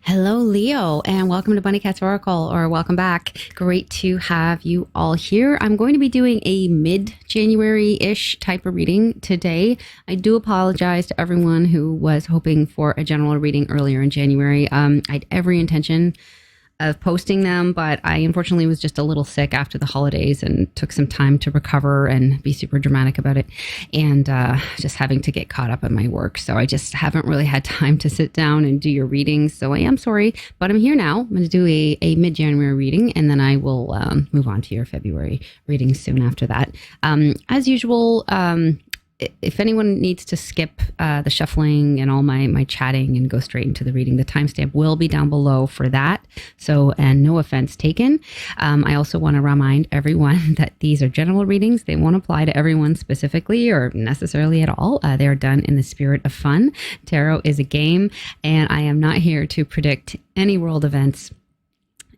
Hello, Leo, and welcome to Bunny Cat's Oracle, or welcome back. Great to have you all here. I'm going to be doing a mid-January-ish type of reading today. I do apologize to everyone who was hoping for a general reading earlier in January. I had every intention of posting them, but I unfortunately was just a little sick after the holidays and took some time to recover and be super dramatic about it, and just having to get caught up on my work. So I just haven't really had time to sit down and do your readings. So I am sorry, but I'm here now. I'm going to do a mid-January reading, and then I will move on to your February reading soon after that. As usual, if anyone needs to skip the shuffling and all my chatting and go straight into the reading, the timestamp will be down below for that. So, and no offense taken. I also want to remind everyone that these are general readings. They won't apply to everyone specifically or necessarily at all. They are done in the spirit of fun. Tarot is a game, and I am not here to predict any world events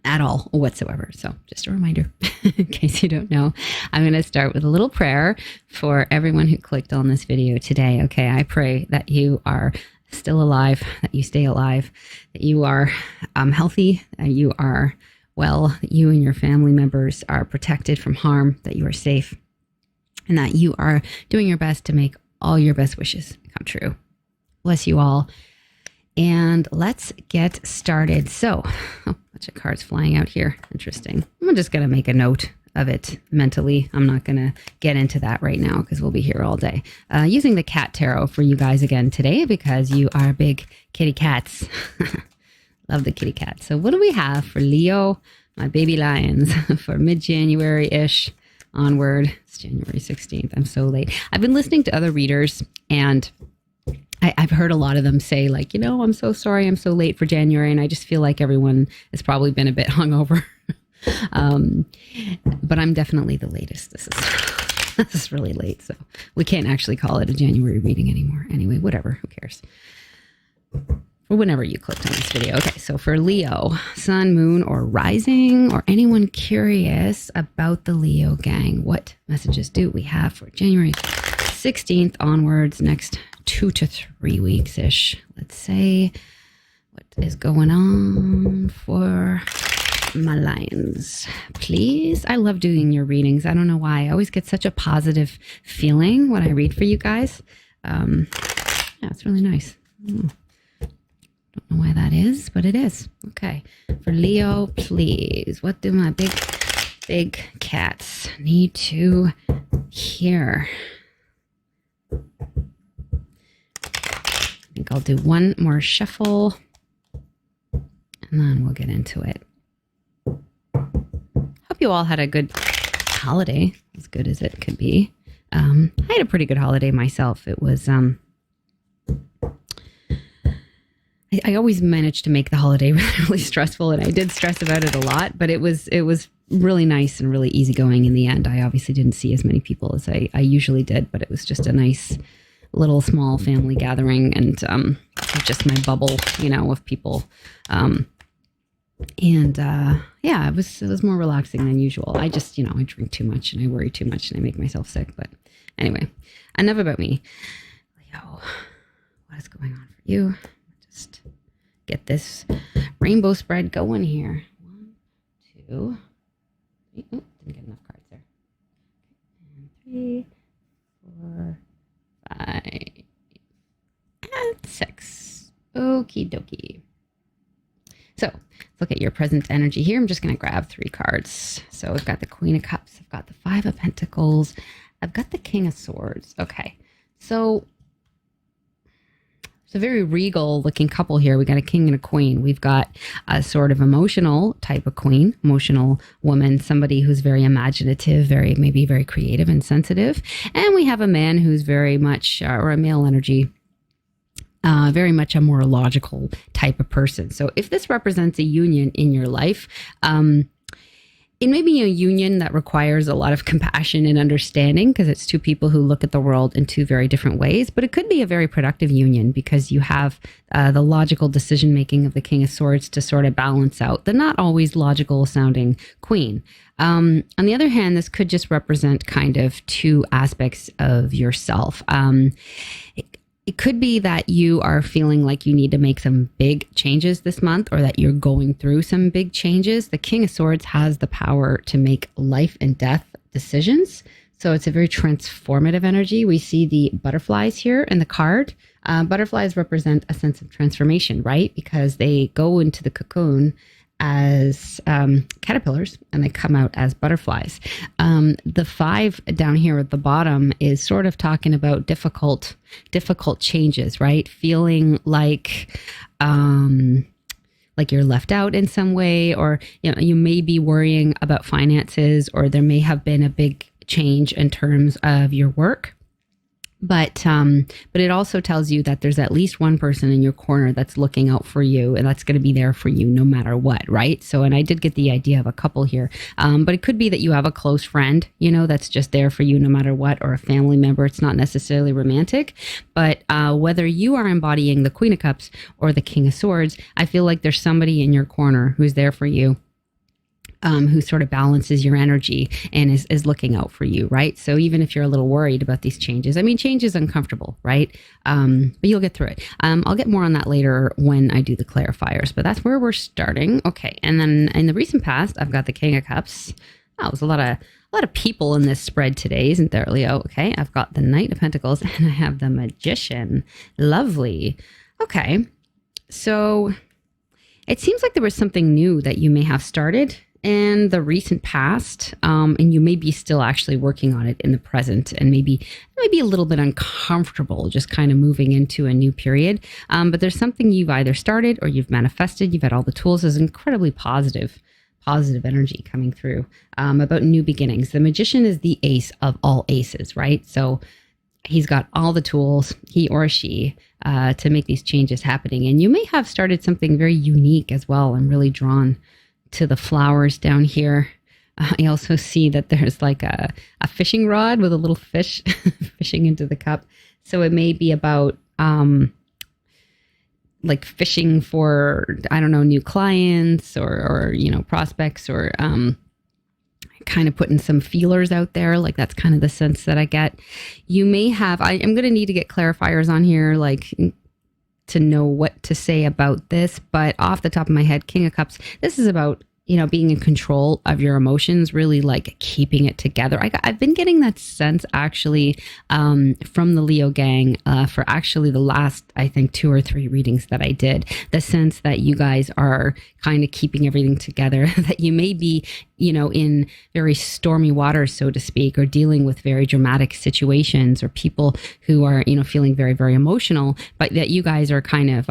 at all whatsoever. So just a reminder, in case you don't know, I'm going to start with a little prayer for everyone who clicked on this video today. Okay, I pray that you are still alive, that you stay alive, that you are healthy, that you are well, that you and your family members are protected from harm, that you are safe, and that you are doing your best to make all your best wishes come true. Bless you all. And let's get started. So, a bunch of cards flying out here. Interesting. I'm just going to make a note of it mentally. I'm not going to get into that right now because we'll be here all day. Using the cat tarot for you guys again today because you are big kitty cats. Love the kitty cat. So what do we have for Leo, my baby lions, for mid-January-ish onward? It's January 16th. I'm so late. I've been listening to other readers, and I've heard a lot of them say, like, I'm so sorry I'm so late for January. And I just feel like everyone has probably been a bit hungover. But I'm definitely the latest. This is really late. So we can't actually call it a January reading anymore. Anyway, whatever. Who cares? Or whenever you clicked on this video. Okay, so for Leo, sun, moon, or rising, or anyone curious about the Leo gang, what messages do we have for January 16th onwards, next 2 to 3 weeks-ish? Let's say, what is going on for my lions, please? I love doing your readings. I don't know why. I always get such a positive feeling when I read for you guys. Yeah, it's really nice. Don't know why that is, but it is. Okay. For Leo, please, what do my big cats need to hear? I think I'll do one more shuffle and then we'll get into it. Hope you all had a good holiday, as good as it could be. I had a pretty good holiday myself. It was, I always managed to make the holiday really stressful, and I did stress about it a lot, but it was really nice and really easygoing in the end. I obviously didn't see as many people as I usually did, but it was just a nice little small family gathering, and just my bubble, of people. Yeah, it was more relaxing than usual. I just, I drink too much and I worry too much and I make myself sick. But anyway, enough about me. Leo, what is going on for you? Just get this rainbow spread going here. 1, 2, 3. Oh, didn't get enough cards there. And 3, 4, 5, and 6. Okie dokie. So let's look at your present energy here. I'm just going to grab 3 cards. So we've got the Queen of Cups. I've got the 5 of Pentacles. I've got the King of Swords. Okay. So it's a very regal looking couple here. We got a king and a queen. We've got a sort of emotional type of queen, emotional woman, somebody who's very imaginative, maybe very creative and sensitive. And we have a man who's very much, or a male energy, very much a more logical type of person. So if this represents a union in your life, it may be a union that requires a lot of compassion and understanding because it's 2 people who look at the world in 2 very different ways, but it could be a very productive union because you have the logical decision making of the King of Swords to sort of balance out the not always logical sounding queen. On the other hand, this could just represent kind of 2 aspects of yourself. it could be that you are feeling like you need to make some big changes this month, or that you're going through some big changes. The King of Swords has the power to make life and death decisions. So it's a very transformative energy. We see the butterflies here in the card. Butterflies represent a sense of transformation, right? Because they go into the cocoon as caterpillars and they come out as butterflies. The 5 down here at the bottom is sort of talking about difficult changes, right? Feeling like you're left out in some way, or you may be worrying about finances, or there may have been a big change in terms of your work. But it also tells you that there's at least one person in your corner that's looking out for you, and that's going to be there for you no matter what, right? So, and I did get the idea of a couple here, but it could be that you have a close friend, that's just there for you no matter what, or a family member. It's not necessarily romantic, but whether you are embodying the Queen of Cups or the King of Swords, I feel like there's somebody in your corner who's there for you. Who sort of balances your energy and is looking out for you, right? So even if you're a little worried about these changes, change is uncomfortable, right? But you'll get through it. I'll get more on that later when I do the clarifiers, but that's where we're starting. Okay, and then in the recent past, I've got the King of Cups. Oh, there's a lot of people in this spread today, isn't there, Leo? Okay, I've got the Knight of Pentacles and I have the Magician. Lovely. Okay, so it seems like there was something new that you may have started in the recent past, and you may be still actually working on it in the present, and maybe a little bit uncomfortable just kind of moving into a new period. But there's something you've either started or you've manifested. You've had all the tools. There's incredibly positive energy coming through about new beginnings. The Magician is the ace of all aces, right? So he's got all the tools, he or she, to make these changes happening. And you may have started something very unique as well. I'm really drawn to the flowers down here. I also see that there's like a fishing rod with a little fish fishing into the cup. So it may be about like fishing for, I don't know, new clients or prospects, or kind of putting some feelers out there. Like that's kind of the sense that I get. You may have, I'm going to need to get clarifiers on here, like to know what to say about this, but off the top of my head, King of Cups, this is about being in control of your emotions, really like keeping it together. I've been getting that sense actually from the Leo gang for actually the last, I think, 2 or 3 readings that I did. The sense that you guys are kind of keeping everything together, that you may be, in very stormy waters, so to speak, or dealing with very dramatic situations, or people who are, feeling very, very emotional, but that you guys are kind of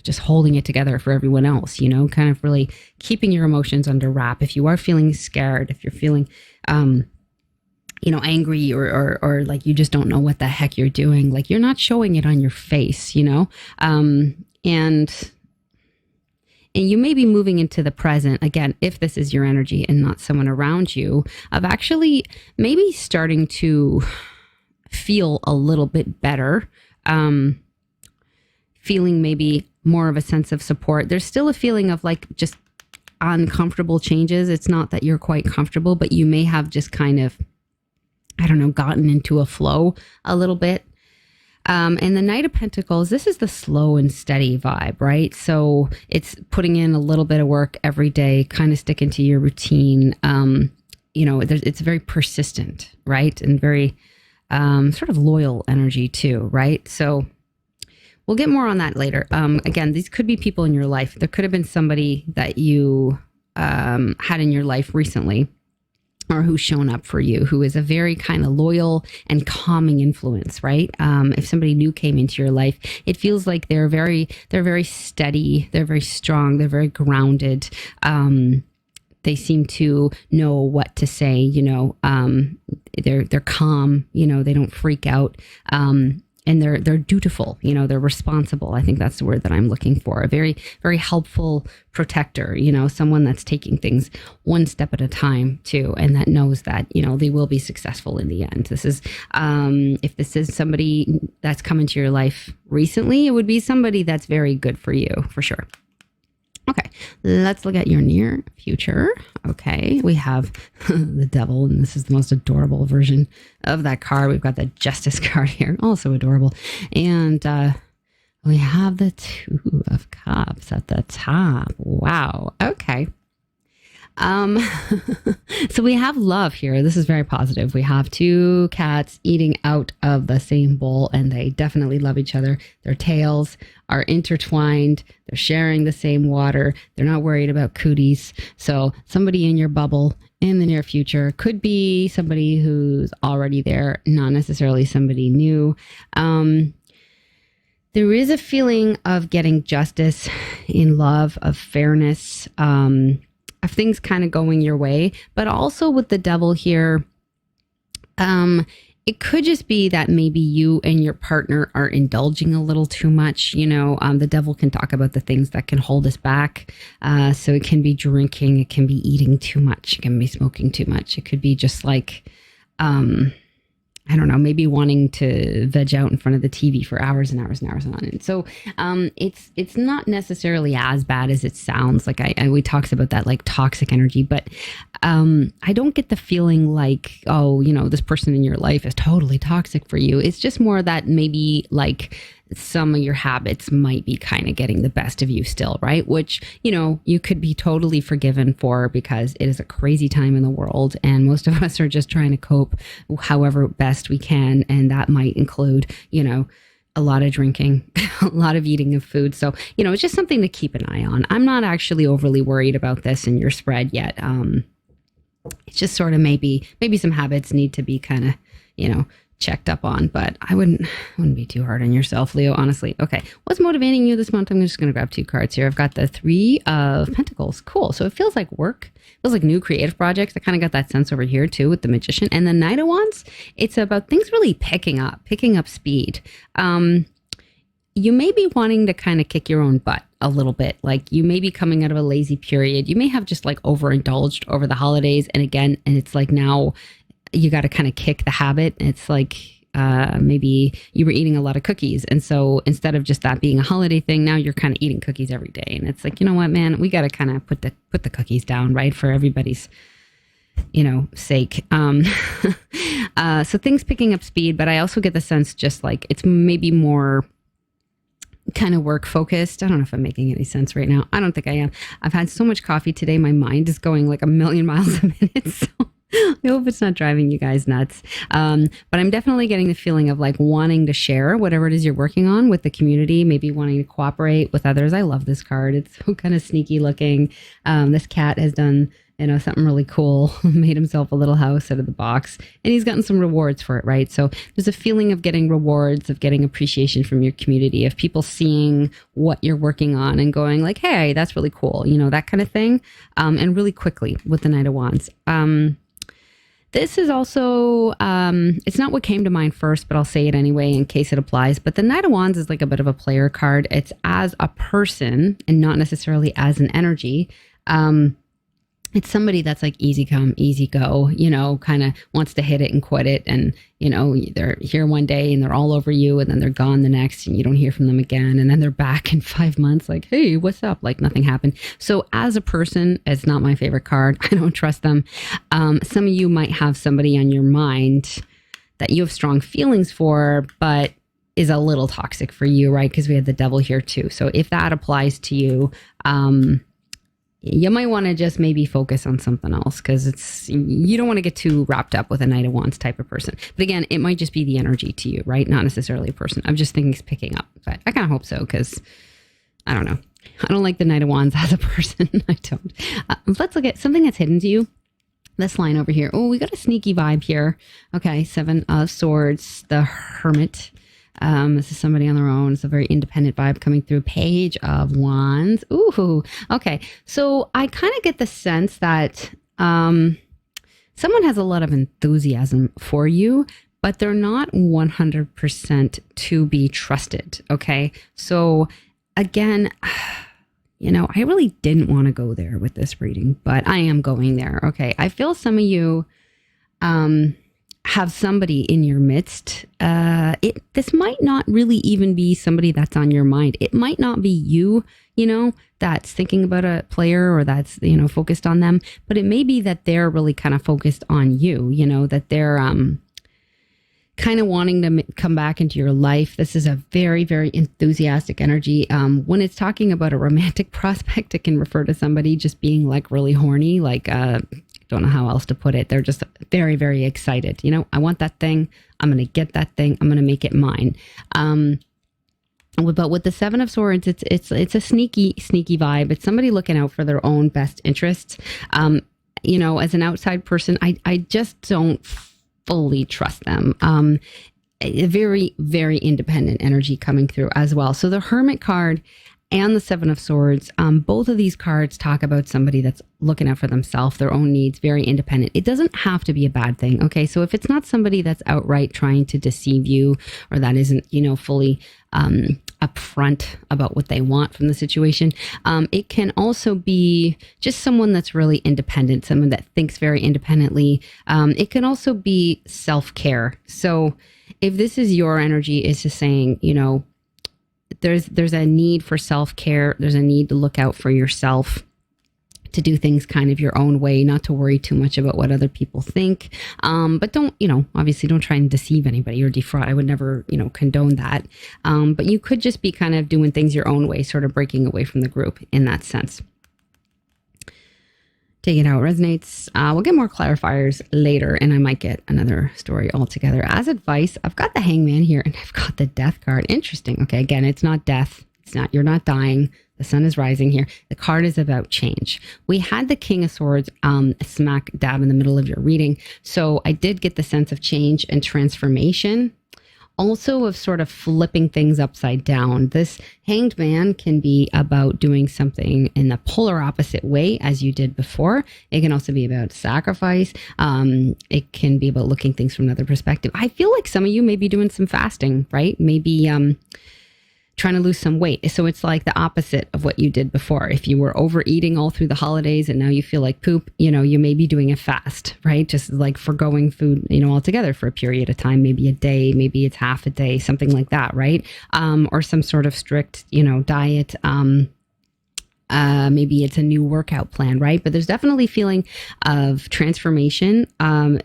just holding it together for everyone else, kind of really keeping your emotions under wrap. If you are feeling scared, if you're feeling, angry or like you just don't know what the heck you're doing, like you're not showing it on your face, and you may be moving into the present, again, if this is your energy and not someone around you, of actually maybe starting to feel a little bit better, feeling maybe more of a sense of support. There's still a feeling of like just uncomfortable changes. It's not that you're quite comfortable, but you may have just kind of, I don't know, gotten into a flow a little bit. And the Knight of Pentacles, this is the slow and steady vibe, right? So it's putting in a little bit of work every day, kind of sticking to your routine. It's very persistent, right? And very sort of loyal energy too, right? So we'll get more on that later. Again, these could be people in your life. There could have been somebody that you had in your life recently, or who's shown up for you, who is a very kind of loyal and calming influence, right? If somebody new came into your life, it feels like they're very steady, they're very strong, they're very grounded. They seem to know what to say, they're calm, they don't freak out. And they're dutiful, they're responsible. I think that's the word that I'm looking for. A very, very helpful protector, someone that's taking things one step at a time too, and that knows that, they will be successful in the end. This is, if this is somebody that's come into your life recently, it would be somebody that's very good for you, for sure. Okay, let's look at your near future. Okay, we have the devil, and this is the most adorable version of that card. We've got the justice card here, also adorable. And we have the Two of Cups at the top. Wow, okay. Um, so we have love here. This is very positive. We have two cats eating out of the same bowl, and they definitely love each other. Their tails are intertwined. They're sharing the same water. They're not worried about cooties. So somebody in your bubble in the near future could be somebody who's already there, not necessarily somebody new. There is a feeling of getting justice in love, of fairness, of things kind of going your way, but also with the devil here, it could just be that maybe you and your partner are indulging a little too much. The devil can talk about the things that can hold us back. So it can be drinking, it can be eating too much, it can be smoking too much. It could be just like, I don't know, maybe wanting to veg out in front of the TV for hours and hours and hours on end. So it's not necessarily as bad as it sounds. Like we talks about that like toxic energy, but I don't get the feeling like, this person in your life is totally toxic for you. It's just more that maybe like some of your habits might be kind of getting the best of you still, right? Which, you could be totally forgiven for, because it is a crazy time in the world and most of us are just trying to cope however best we can. And that might include, a lot of drinking, a lot of eating of food. So, it's just something to keep an eye on. I'm not actually overly worried about this in your spread yet. It's just sort of maybe some habits need to be kind of, checked up on, but I wouldn't be too hard on yourself, Leo, honestly. Okay, what's motivating you this month? I'm just going to grab two cards here. I've got the Three of Pentacles. Cool. So it feels like work. It feels like new creative projects. I kind of got that sense over here too with the Magician. And the Knight of Wands, it's about things really picking up speed. You may be wanting to kind of kick your own butt a little bit. Like you may be coming out of a lazy period. You may have just like overindulged over the holidays. And it's like now you got to kind of kick the habit. It's like maybe you were eating a lot of cookies. And so instead of just that being a holiday thing, now you're kind of eating cookies every day. And it's like, you know what, man, we got to kind of put the cookies down, right? For everybody's, sake. So things picking up speed, but I also get the sense just like it's maybe more kind of work focused. I don't know if I'm making any sense right now. I don't think I am. I've had so much coffee today. My mind is going like a million miles a minute. So I hope it's not driving you guys nuts. But I'm definitely getting the feeling of like wanting to share whatever it is you're working on with the community, maybe wanting to cooperate with others. I love this card. It's so kind of sneaky looking. This cat has done, something really cool, made himself a little house out of the box, and he's gotten some rewards for it, right? So there's a feeling of getting rewards, of getting appreciation from your community, of people seeing what you're working on and going like, hey, that's really cool, that kind of thing. And really quickly with the Knight of Wands. This is also, it's not what came to mind first, but I'll say it anyway in case it applies. But the Knight of Wands is like a bit of a player card. It's as a person and not necessarily as an energy. It's somebody that's like easy come, easy go, kind of wants to hit it and quit it. And, they're here one day and they're all over you and then they're gone the next and you don't hear from them again. And then they're back in 5 months like, hey, what's up? Like nothing happened. So as a person, it's not my favorite card. I don't trust them. Some of you might have somebody on your mind that you have strong feelings for, but is a little toxic for you, right? Because we had the devil here too. So if that applies to you, you might want to just maybe focus on something else because you don't want to get too wrapped up with a Knight of Wands type of person. But again, it might just be the energy to you, right? Not necessarily a person. I'm just thinking it's picking up, but I kind of hope so because I don't know. I don't like the Knight of Wands as a person. I don't. Let's look at something that's hidden to you. This line over here. Oh, we got a sneaky vibe here. Okay, Seven of Swords, the Hermit. This is somebody on their own. It's a very independent vibe coming through. Page of Wands. Ooh, okay. So I kind of get the sense that someone has a lot of enthusiasm for you, but they're not 100% to be trusted. Okay. So again, I really didn't want to go there with this reading, but I am going there. Okay. I feel some of you have somebody in your midst. This might not really even be somebody that's on your mind. It might not be you, that's thinking about a player or that's, focused on them, but it may be that they're really kind of focused on you, that they're kind of wanting to come back into your life. This is a very, very enthusiastic energy. When it's talking about a romantic prospect, it can refer to somebody just being like really horny, like, don't know how else to put it. They're just very, very excited. I want that thing. I'm going to get that thing. I'm going to make it mine. But with the Seven of Swords, it's a sneaky vibe. It's somebody looking out for their own best interests. As an outside person, I just don't fully trust them. A very, very independent energy coming through as well. So the Hermit card and the Seven of Swords, both of these cards talk about somebody that's looking out for themselves, their own needs, very independent. It doesn't have to be a bad thing. Okay. So if it's not somebody that's outright trying to deceive you or that isn't, fully upfront about what they want from the situation, it can also be just someone that's really independent, someone that thinks very independently. It can also be self-care. So if this is your energy, it's just saying, there's a need for self-care. There's a need to look out for yourself, to do things kind of your own way, not to worry too much about what other people think. But don't, obviously don't try and deceive anybody or defraud. I would never, condone that. But you could just be kind of doing things your own way, sort of breaking away from the group in that sense. Take it how it resonates. We'll get more clarifiers later, and I might get another story altogether. As advice, I've got the Hangman here, and I've got the Death card. Interesting. Okay, again, it's not death. You're not dying. The sun is rising here. The card is about change. We had the King of Swords smack dab in the middle of your reading. So I did get the sense of change and transformation. Also of sort of flipping things upside down. This Hanged Man can be about doing something in the polar opposite way as you did before. It can also be about sacrifice. It can be about looking things from another perspective. I feel like some of you may be doing some fasting, right? Maybe trying to lose some weight. So it's like the opposite of what you did before. If you were overeating all through the holidays and now you feel like poop, you may be doing a fast, right? Just like forgoing food, altogether for a period of time, maybe a day, maybe it's half a day, something like that, right? Or some sort of strict, diet. Maybe it's a new workout plan, right? But there's definitely feeling of transformation.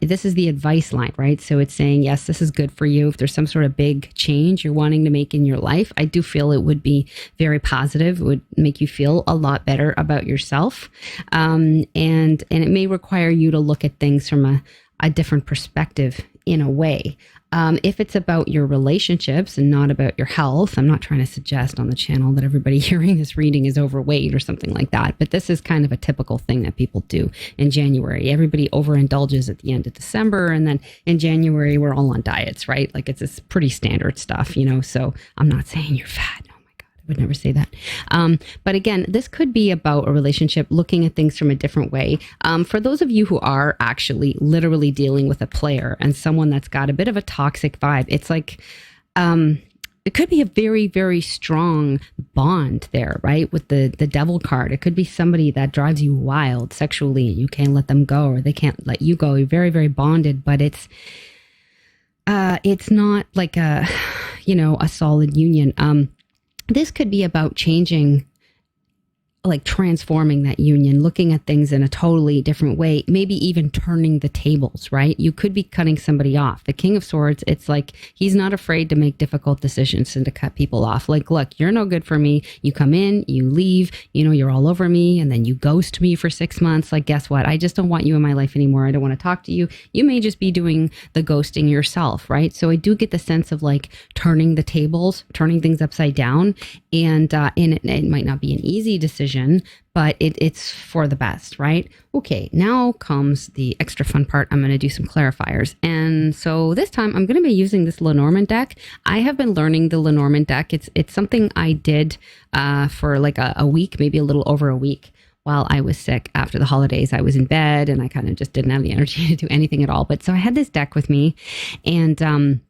This is the advice line, right? So it's saying, yes, this is good for you. If there's some sort of big change you're wanting to make in your life, I do feel it would be very positive. It would make you feel a lot better about yourself. And it may require you to look at things from a different perspective in a way. If it's about your relationships and not about your health, I'm not trying to suggest on the channel that everybody hearing this reading is overweight or something like that, but this is kind of a typical thing that people do in January. Everybody overindulges at the end of December, and then in January, we're all on diets, right? Like it's pretty standard stuff, so I'm not saying you're fat. Would never say that. But again, this could be about a relationship, looking at things from a different way. For those of you who are actually literally dealing with a player and someone that's got a bit of a toxic vibe, it's like, it could be a very, very strong bond there, right? With the Devil card. It could be somebody that drives you wild sexually. You can't let them go, or they can't let you go. You're very, very bonded, but it's not like a solid union. This could be about changing, like transforming that union, looking at things in a totally different way, maybe even turning the tables, right? You could be cutting somebody off. The King of Swords, it's like he's not afraid to make difficult decisions and to cut people off. Like, look, you're no good for me. You come in, you leave, you're all over me, and then you ghost me for 6 months. Like, guess what? I just don't want you in my life anymore. I don't want to talk to you. You may just be doing the ghosting yourself, right? So I do get the sense of like turning the tables, turning things upside down, and it might not be an easy decision, but it's for the best, right? Okay, now comes the extra fun part. I'm going to do some clarifiers. And so this time I'm going to be using this Lenormand deck. I have been learning the Lenormand deck. It's something I did for like a week, maybe a little over a week. While I was sick after the holidays, I was in bed and I kind of just didn't have the energy to do anything at all. But so I had this deck with me, and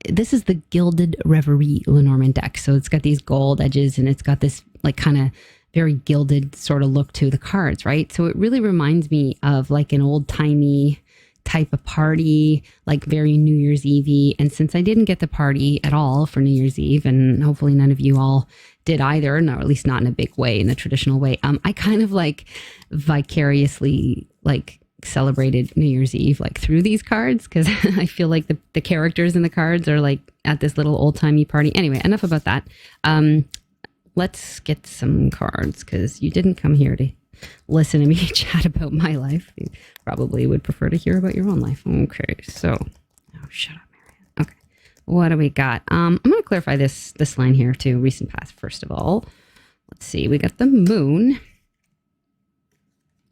this is the Gilded Reverie Lenormand deck. So it's got these gold edges and it's got this like kind of very gilded sort of look to the cards, right? So it really reminds me of like an old timey type of party, like very New Year's Eve. And since I didn't get the party at all for New Year's Eve, and hopefully none of you all did either, no, or at least not in a big way, in a traditional way, I kind of like vicariously like celebrated New Year's Eve like through these cards, because I feel like the characters in the cards are like at this little old-timey party. Anyway, enough about that. Let's get some cards, because you didn't come here to listen to me chat about my life. You probably would prefer to hear about your own life. Okay, so, oh, shut up, Marianne. Okay, what do we got? I'm going to clarify this line here too. Recent past, first of all. Let's see. We got the moon,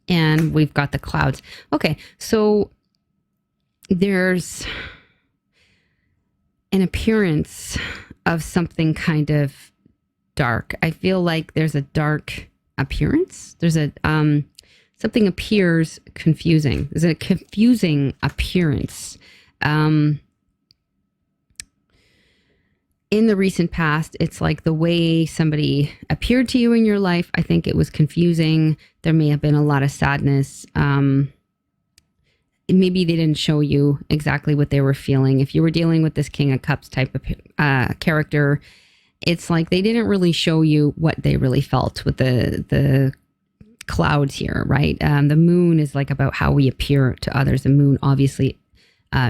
and we've got the clouds. Okay, so there's an appearance of something kind of dark. I feel like there's a dark appearance. There's a something appears confusing. There's a confusing appearance. In the recent past, it's like the way somebody appeared to you in your life. I think it was confusing. There may have been a lot of sadness. Maybe they didn't show you exactly what they were feeling. If you were dealing with this King of Cups type of character, it's like they didn't really show you what they really felt with the clouds here, right? The moon is like about how we appear to others. The moon obviously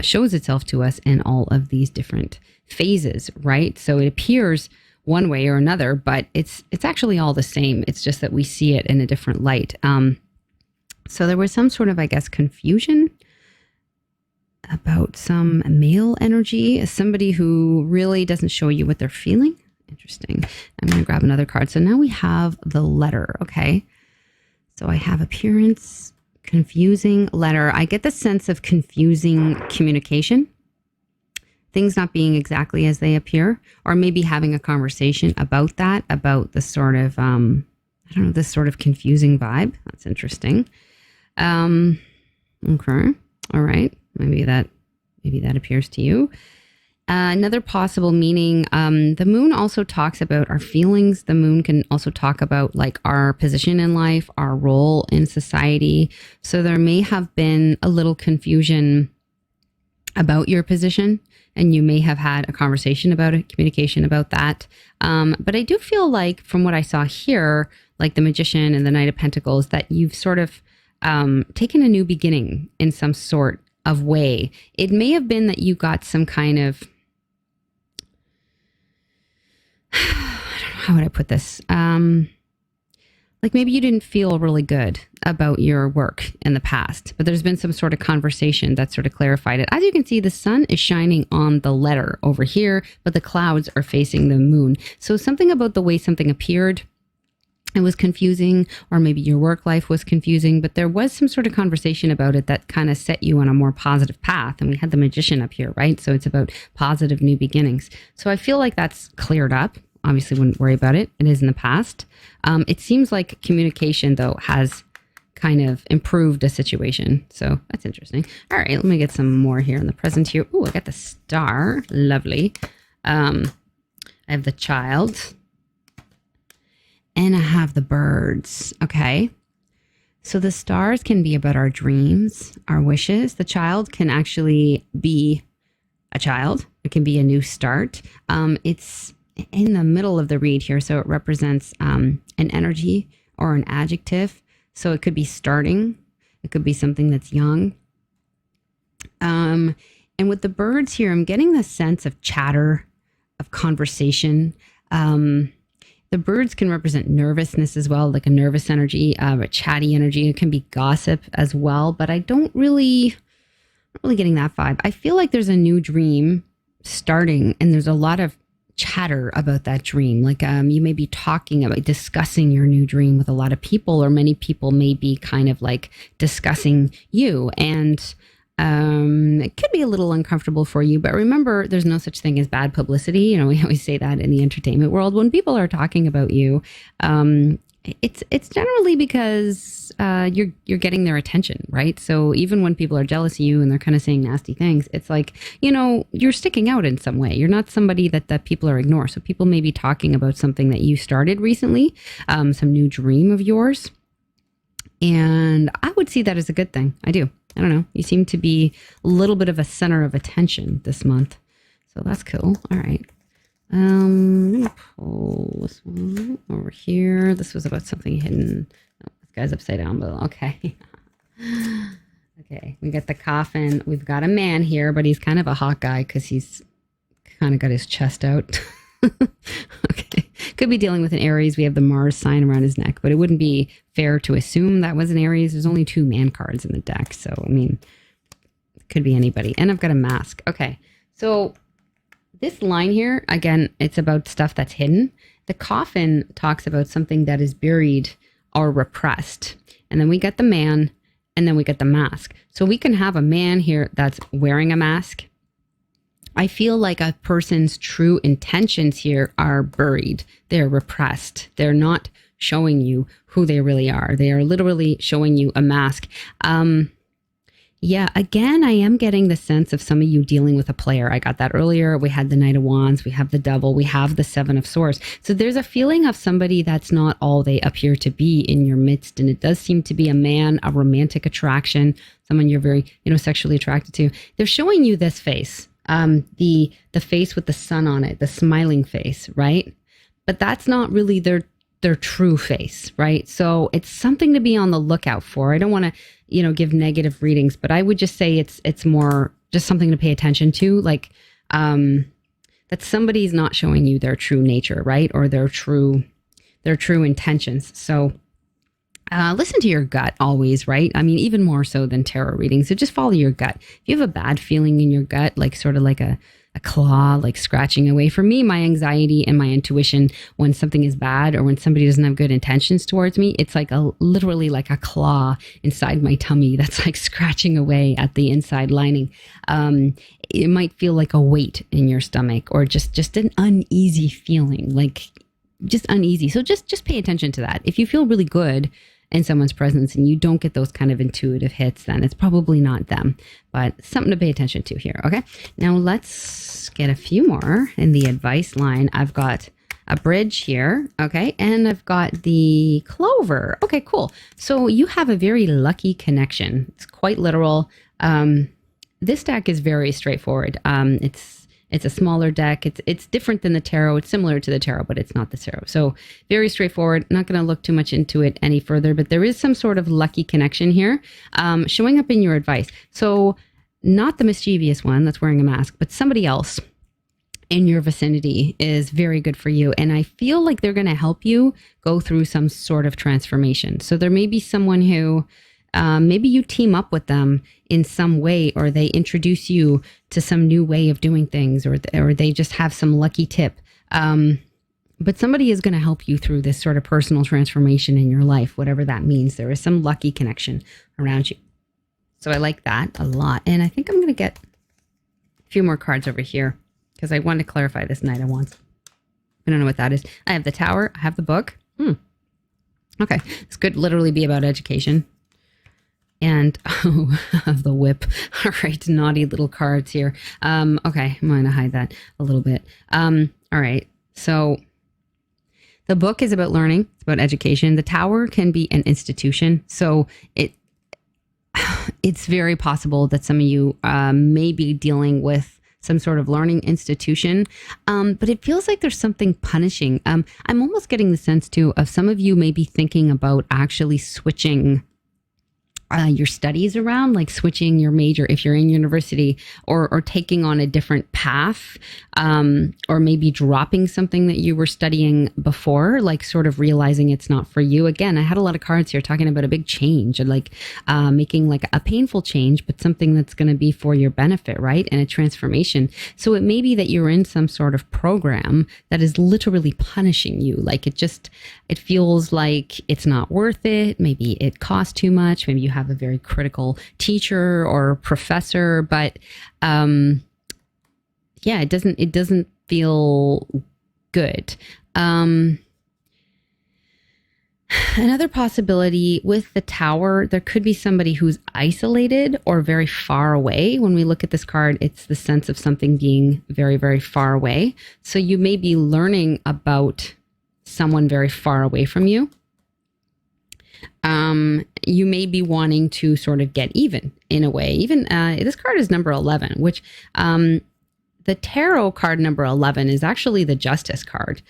shows itself to us in all of these different phases, right? So it appears one way or another, but it's actually all the same. It's just that we see it in a different light. So there was some sort of, I guess, confusion about some male energy, somebody who really doesn't show you what they're feeling. Interesting. I'm going to grab another card. So now we have the letter. Okay. So I have appearance, confusing letter. I get the sense of confusing communication, things not being exactly as they appear, or maybe having a conversation about that, about the sort of, I don't know, this sort of confusing vibe. That's interesting. Okay. All right. Maybe that appears to you. Another possible meaning, the moon also talks about our feelings. The moon can also talk about like our position in life, our role in society. So there may have been a little confusion about your position, and you may have had a conversation about it, communication about that. But I do feel like from what I saw here, like the Magician and the Knight of Pentacles, that you've sort of taken a new beginning in some sort of way. It may have been that you got some kind of, I don't know, how would I put this? Like maybe you didn't feel really good about your work in the past, but there's been some sort of conversation that sort of clarified it. As you can see, the sun is shining on the letter over here, but the clouds are facing the moon. So something about the way something appeared, it was confusing, or maybe your work life was confusing, but there was some sort of conversation about it that kind of set you on a more positive path. And we had the Magician up here, right? So it's about positive new beginnings. So I feel like that's cleared up. Obviously wouldn't worry about it. It is in the past. It seems like communication though has kind of improved a situation. So that's interesting. All right, let me get some more here in the present here. Oh, I got the Star. Lovely. I have the Child. And I have the Birds. Okay. So the stars can be about our dreams, our wishes. The Child can actually be a child. It can be a new start. It's in the middle of the read here. So it represents an energy or an adjective. So it could be starting. It could be something that's young. And with the Birds here, I'm getting the sense of chatter, of conversation. The birds can represent nervousness as well, like a nervous energy, a chatty energy. It can be gossip as well, but I not really getting that vibe. I feel like there's a new dream starting, and there's a lot of chatter about that dream. Like you may be talking about discussing your new dream with a lot of people, or many people may be kind of like discussing you, and it could be a little uncomfortable for you, but remember, there's no such thing as bad publicity. You know, we always say that in the entertainment world. When people are talking about you, it's generally because you're getting their attention, right? So even when people are jealous of you and they're kind of saying nasty things, it's like, you know, you're sticking out in some way. You're not somebody that people are ignoring. So people may be talking about something that you started recently, some new dream of yours. And I would see that as a good thing. I do. I don't know. You seem to be a little bit of a center of attention this month. So that's cool. All right. I'm going to pull this one over here. This was about something hidden. Oh, this guy's upside down, but okay. Okay. We got the coffin. We've got a man here, but he's kind of a hot guy because he's kind of got his chest out. Okay. Could be dealing with an Aries. We have the Mars sign around his neck, but it wouldn't be fair to assume that was an Aries. There's only 2 man cards in the deck. So, I mean, it could be anybody. And I've got a mask. Okay. So this line here, again, it's about stuff that's hidden. The coffin talks about something that is buried or repressed. And then we get the man, and then we get the mask. So we can have a man here that's wearing a mask. I feel like a person's true intentions here are buried. They're repressed. They're not showing you who they really are. They are literally showing you a mask. Yeah, again, I am getting the sense of some of you dealing with a player. I got that earlier. We had the Knight of Wands. We have the Devil. We have the Seven of Swords. So there's a feeling of somebody that's not all they appear to be in your midst. And it does seem to be a man, a romantic attraction, someone you're very, sexually attracted to. They're showing you this face. The face with the sun on it, the smiling face, right? But that's not really their true face, right? So it's something to be on the lookout for. I don't want to, give negative readings, but I would just say it's more just something to pay attention to, like that somebody's not showing you their true nature, right? Or their true intentions. So listen to your gut always, right? I mean, even more so than tarot readings. So just follow your gut. If you have a bad feeling in your gut, like sort of like a claw, like scratching away. For me, my anxiety and my intuition, when something is bad or when somebody doesn't have good intentions towards me, it's like literally like a claw inside my tummy that's like scratching away at the inside lining. It might feel like a weight in your stomach or just an uneasy feeling, like just uneasy. So just pay attention to that. If you feel really good in someone's presence and you don't get those kind of intuitive hits, then it's probably not them, but something to pay attention to here. Okay. Now let's get a few more in the advice line. I've got a bridge here. Okay. And I've got the clover. Okay, cool. So you have a very lucky connection. It's quite literal. This deck is very straightforward. It's a smaller deck. It's different than the tarot. It's similar to the tarot, but it's not the tarot. So very straightforward. Not going to look too much into it any further, but there is some sort of lucky connection here showing up in your advice. So not the mischievous one that's wearing a mask, but somebody else in your vicinity is very good for you. And I feel like they're going to help you go through some sort of transformation. So there may be someone who maybe you team up with them in some way, or they introduce you to some new way of doing things, or they just have some lucky tip. But somebody is going to help you through this sort of personal transformation in your life, whatever that means. There is some lucky connection around you. So I like that a lot. And I think I'm going to get a few more cards over here because I want to clarify this Knight of Wands. I don't know what that is. I have the Tower. I have the book. Okay. This could literally be about education. And of the whip. All right, naughty little cards here. Okay, I'm going to hide that a little bit. All right, so the book is about learning. It's about education. The Tower can be an institution. So it's very possible that some of you may be dealing with some sort of learning institution, but it feels like there's something punishing. I'm almost getting the sense, too, of some of you may be thinking about actually switching your studies around, like switching your major if you're in university, or taking on a different path, or maybe dropping something that you were studying before, like sort of realizing it's not for you. Again, I had a lot of cards here talking about a big change, and like making like a painful change, but something that's going to be for your benefit, right? And a transformation. So it may be that you're in some sort of program that is literally punishing you. Like it feels like it's not worth it. Maybe it costs too much. Maybe you have a very critical teacher or professor, but it doesn't feel good. Another possibility with the Tower, there could be somebody who's isolated or very far away. When we look at this card, it's the sense of something being very, very far away. So you may be learning about someone very far away from you. You may be wanting to sort of get even in a way. Even this card is number 11, which the tarot card number 11 is actually the Justice card.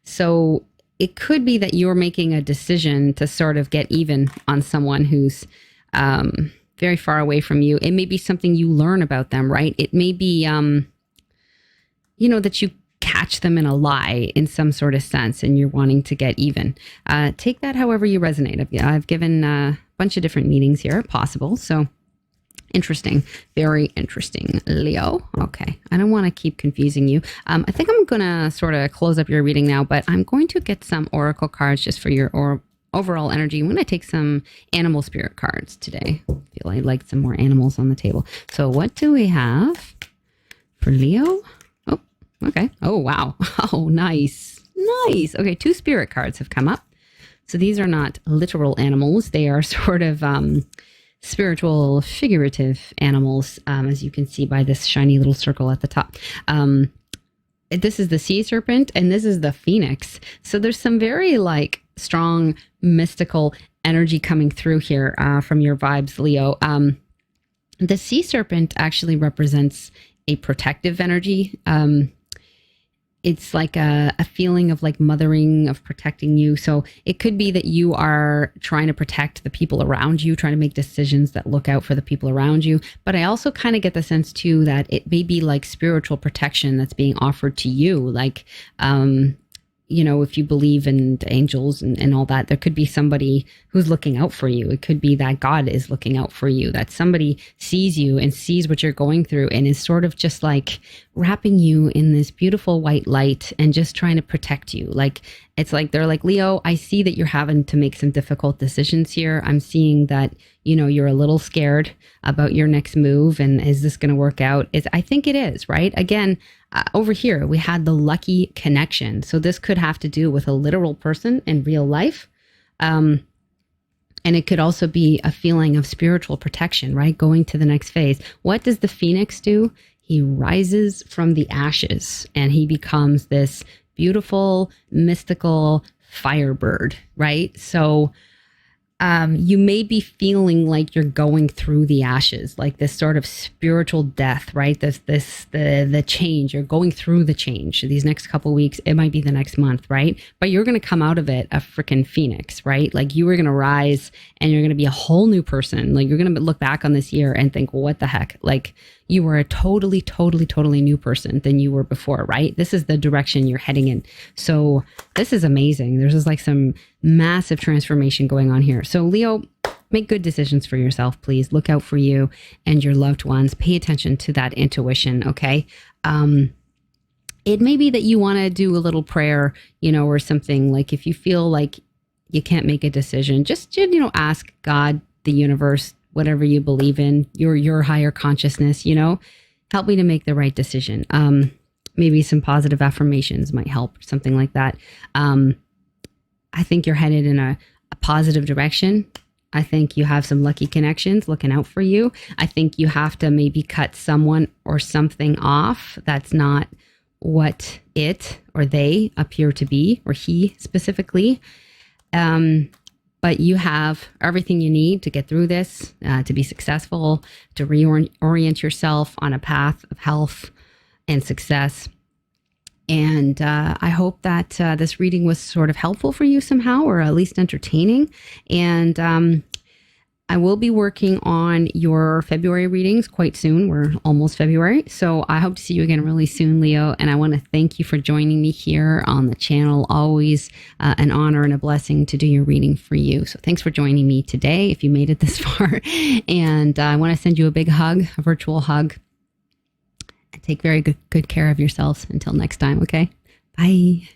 So it could be that you're making a decision to sort of get even on someone who's very far away from you. It may be something you learn about them, right? It may be, that you catch them in a lie in some sort of sense and you're wanting to get even. Take that however you resonate. I've given a bunch of different meanings here possible. So interesting. Very interesting, Leo. Okay. I don't want to keep confusing you. I think I'm going to sort of close up your reading now, but I'm going to get some oracle cards just for your overall energy. I'm going to take some animal spirit cards today. I feel I like some more animals on the table. So what do we have for Leo? Oh, okay. Oh, wow. Oh, nice. Nice. Okay. 2 spirit cards have come up. So these are not literal animals. They are sort of spiritual, figurative animals, as you can see by this shiny little circle at the top. This is the sea serpent and this is the phoenix. So there's some very strong mystical energy coming through here from your vibes, Leo. The sea serpent actually represents a protective energy. It's like a feeling of mothering, of protecting you. So it could be that you are trying to protect the people around you, trying to make decisions that look out for the people around you. But I also kind of get the sense too that it may be spiritual protection that's being offered to you. If you believe in angels and all that, there could be somebody who's looking out for you. It could be that God is looking out for you, that somebody sees you and sees what you're going through and is sort of just wrapping you in this beautiful white light and just trying to protect you. They're like, Leo, I see that you're having to make some difficult decisions here. I'm seeing that, you're a little scared about your next move. And is this going to work out? I think it is, right? Again, over here, we had the lucky connection. So this could have to do with a literal person in real life. And it could also be a feeling of spiritual protection, right? Going to the next phase. What does the phoenix do? He rises from the ashes and he becomes this beautiful, mystical firebird, right? So you may be feeling like you're going through the ashes, like this sort of spiritual death, right? The change, you're going through the change these next couple of weeks. It might be the next month, right? But you're going to come out of it a freaking phoenix, right? You are going to rise and you're going to be a whole new person. You're going to look back on this year and think, well, what the heck? You were a totally, totally, totally new person than you were before, right? This is the direction you're heading in. So this is amazing. There's just some massive transformation going on here. So Leo, make good decisions for yourself, please. Look out for you and your loved ones. Pay attention to that intuition, okay? It may be that you want to do a little prayer, or something. If you feel like you can't make a decision, just, ask God, the universe, whatever you believe in, your higher consciousness, help me to make the right decision. Maybe some positive affirmations might help, something like that. I think you're headed in a positive direction. I think you have some lucky connections looking out for you. I think you have to maybe cut someone or something off that's not what it or they appear to be, or he specifically. But you have everything you need to get through this, to be successful, to reorient yourself on a path of health and success. And I hope that this reading was sort of helpful for you somehow, or at least entertaining. And I will be working on your February readings quite soon. We're almost February. So I hope to see you again really soon, Leo. And I want to thank you for joining me here on the channel. Always an honor and a blessing to do your reading for you. So thanks for joining me today, if you made it this far. And I want to send you a big hug, a virtual hug. Take very good care of yourselves until next time, okay? Bye.